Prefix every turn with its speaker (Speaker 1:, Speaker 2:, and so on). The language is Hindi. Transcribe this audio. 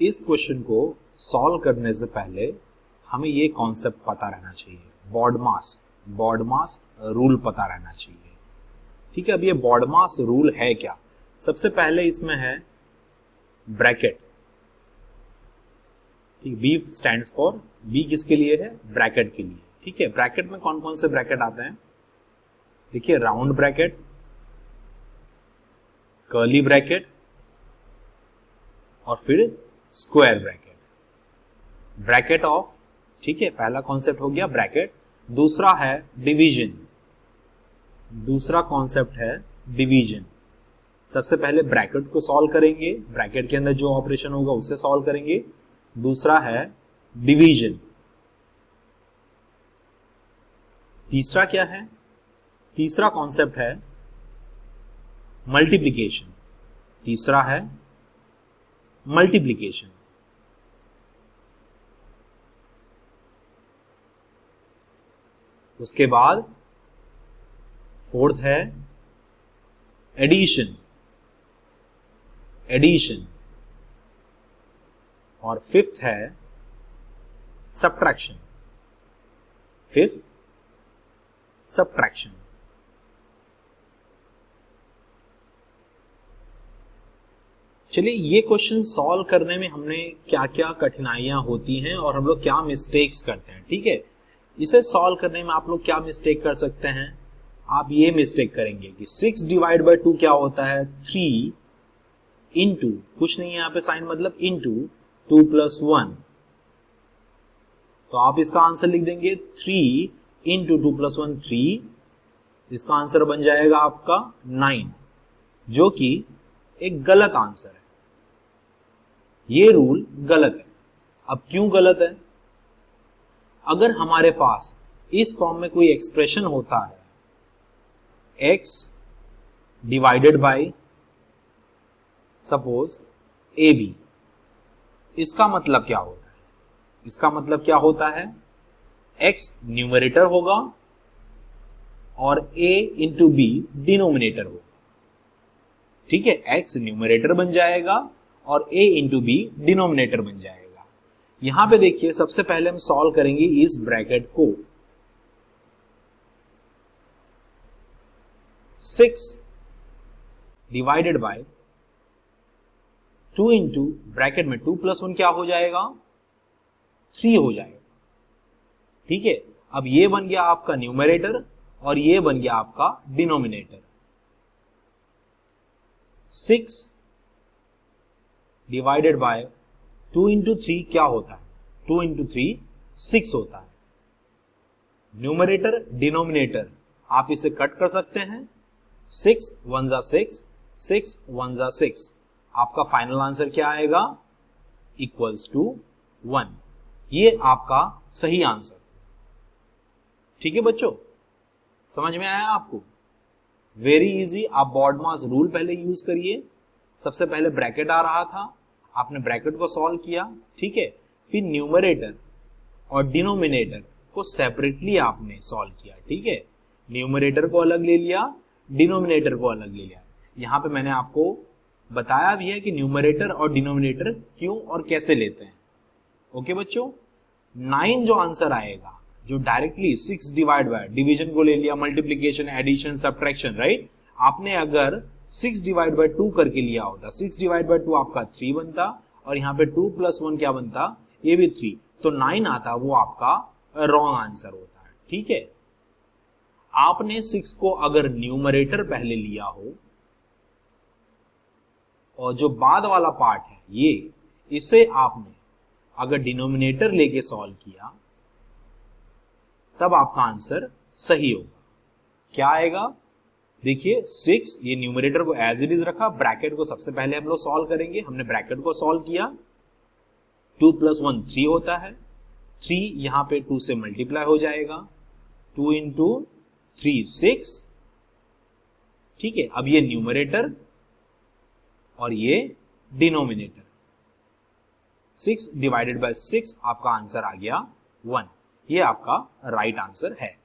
Speaker 1: इस क्वेश्चन को सॉल्व करने से पहले हमें ये कॉन्सेप्ट पता रहना चाहिए, बॉडमास रूल पता रहना चाहिए। ठीक है, अब ये बॉडमास रूल है क्या? सबसे पहले इसमें है ब्रैकेट। ठीक, बी स्टैंड्स फॉर, बी किसके लिए है? ब्रैकेट के लिए। ठीक है, ब्रैकेट में कौन कौन से ब्रैकेट आते हैं? देखिए, राउंड ब्रैकेट, कर्ली ब्रैकेट और फिर स्क्वायर ब्रैकेट। ब्रैकेट ऑफ, ठीक है, पहला कॉन्सेप्ट हो गया ब्रैकेट। दूसरा है डिवीजन, दूसरा कॉन्सेप्ट है डिवीजन। सबसे पहले ब्रैकेट को सॉल्व करेंगे, ब्रैकेट के अंदर जो ऑपरेशन होगा उससे सॉल्व करेंगे। दूसरा है डिवीजन। तीसरा क्या है? तीसरा कॉन्सेप्ट है मल्टीप्लिकेशन। तीसरा है मल्टीप्लिकेशन। उसके बाद फोर्थ है एडिशन, एडिशन। और फिफ्थ है सब्ट्रैक्शन, फिफ्थ सब्ट्रैक्शन। चलिए, ये क्वेश्चन सॉल्व करने में हमने क्या क्या कठिनाइयां होती हैं और हम लोग क्या मिस्टेक्स करते हैं। ठीक है, इसे सॉल्व करने में आप लोग क्या मिस्टेक कर सकते हैं? आप ये मिस्टेक करेंगे कि 6 डिवाइड बाय 2 क्या होता है? 3 इंटू, कुछ नहीं है यहाँ पे साइन, मतलब इंटू 2 प्लस 1। तो आप इसका आंसर लिख देंगे 3 इंटू 2 प्लस 1 3। इसका आंसर बन जाएगा आपका 9, जो कि एक गलत आंसर है। ये रूल गलत है। अब क्यों गलत है? अगर हमारे पास इस फॉर्म में कोई एक्सप्रेशन होता है, x divided by suppose AB, इसका मतलब क्या होता है? इसका मतलब क्या होता है? x न्यूमरेटर होगा और a इंटू b डिनोमिनेटर होगा। ठीक है, x न्यूमरेटर बन जाएगा और a इंटू b डिनोमिनेटर बन जाएगा। यहां पे देखिए, सबसे पहले हम सॉल्व करेंगे इस ब्रैकेट को। 6 डिवाइडेड बाय 2 इंटू ब्रैकेट में 2 प्लस 1 क्या हो जाएगा? 3 हो जाएगा। ठीक है, अब ये बन गया आपका न्यूमरेटर और ये बन गया आपका डिनोमिनेटर। 6 डिवाइडेड बाय 2 इंटू 3 क्या होता है? 2 इंटू 3 6 होता है। न्यूमरेटर डिनोमिनेटर आप इसे कट कर सकते हैं। 6 1 जा 6, 6 1 जा 6। आपका फाइनल आंसर क्या आएगा? Equals to 1। ये आपका सही आंसर। ठीक है बच्चों, समझ में आया आपको? Very easy. आप बॉडमास रूल पहले यूज करिए। सबसे पहले ब्रैकेट आ रहा था, आपने ब्रैकेट को सॉल्व किया। ठीक है, फिर न्यूमरेटर और डिनोमिनेटर को सेपरेटली आपने सॉल्व किया। ठीक है, न्यूमरेटर को अलग ले लिया, डिनोमिनेटर को अलग ले लिया। यहां पे मैंने आपको बताया भी है कि न्यूमरेटर और डिनोमिनेटर क्यों और कैसे लेते हैं। ओके बच्चों, 9 जो आंसर आएगा, जो डायरेक्टली 6 डिवाइड बाय डिवीजन को ले लिया, मल्टीप्लीकेशन, एडिशन, सब्ट्रैक्शन, राइट। आपने अगर 6 डिवाइड बाय 2 करके लिया होता, 6 डिवाइड बाय 2 आपका 3 बनता और यहाँ पे 2 प्लस 1 क्या बनता? ये भी 3। तो 9 आता, वो आपका रॉन्ग आंसर होता है। ठीक है, आपने 6 को अगर न्यूमरेटर पहले लिया हो और जो बाद वाला पार्ट है ये, इसे आपने अगर डिनोमिनेटर लेके सॉल्व किया, तब आपका आंसर सही होगा। क्या आएगा? देखिए, 6, ये न्यूमरेटर को एज इट इज रखा, ब्रैकेट को सबसे पहले हम लोग सॉल्व करेंगे। हमने ब्रैकेट को सॉल्व किया, 2 प्लस 1 3 होता है। 3 यहां पे 2 से मल्टीप्लाई हो जाएगा, 2 इंटू 3 6। ठीक है, अब ये न्यूमरेटर और ये डिनोमिनेटर। 6 डिवाइडेड बाय 6 आपका आंसर आ गया 1। ये आपका राइट आंसर है।